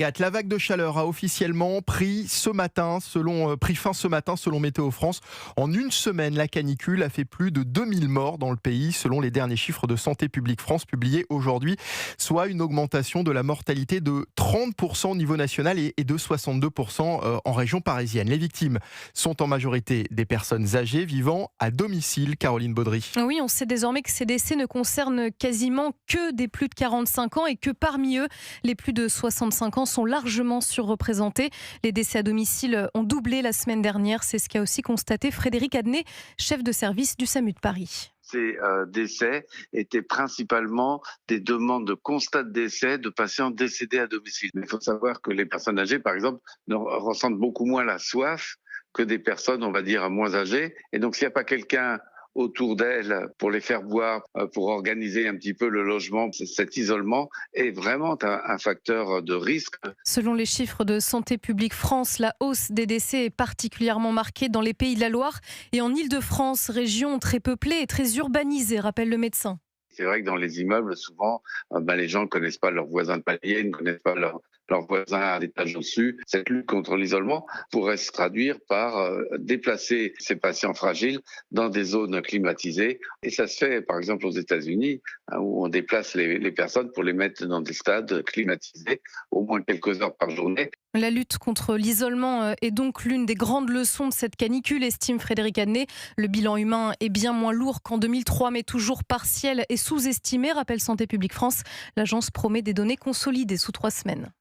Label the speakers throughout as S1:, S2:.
S1: La vague de chaleur a officiellement pris fin ce matin selon Météo France. En une semaine, la canicule a fait plus de 2000 morts dans le pays selon les derniers chiffres de Santé publique France publiés aujourd'hui, soit une augmentation de la mortalité de 30% au niveau national et de 62% en région parisienne. Les victimes sont en majorité des personnes âgées vivant à domicile. Caroline Baudry.
S2: Oui, on sait désormais que ces décès ne concernent quasiment que des plus de 45 ans et que parmi eux, les plus de 65 ans sont largement surreprésentés. Les décès à domicile ont doublé la semaine dernière. C'est ce qu'a aussi constaté Frédéric Adnet, chef de service du SAMU de Paris.
S3: Ces décès étaient principalement des demandes de constat de décès de patients décédés à domicile. Mais il faut savoir que les personnes âgées, par exemple, ressentent beaucoup moins la soif que des personnes, on va dire, moins âgées. Et donc, s'il n'y a pas quelqu'un autour d'elles pour les faire boire, pour organiser un petit peu le logement, cet isolement est vraiment un facteur de risque.
S2: Selon les chiffres de Santé publique France, la hausse des décès est particulièrement marquée dans les Pays de la Loire et en Île-de-France, région très peuplée et très urbanisée, rappelle le médecin.
S3: C'est vrai que dans les immeubles, souvent, les gens ne connaissent pas leurs voisins de palier, ne connaissent pas leurs voisins à l'étage au-dessus. Cette lutte contre l'isolement pourrait se traduire par déplacer ces patients fragiles dans des zones climatisées. Et ça se fait, par exemple, aux États-Unis, où on déplace les personnes pour les mettre dans des stades climatisés au moins quelques heures par journée.
S2: La lutte contre l'isolement est donc l'une des grandes leçons de cette canicule, estime Frédéric Adnet. Le bilan humain est bien moins lourd qu'en 2003, mais toujours partiel et sous-estimé, rappelle Santé publique France. L'agence promet des données consolidées sous 3 semaines.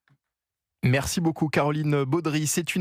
S1: Merci beaucoup Caroline Baudry. C'est une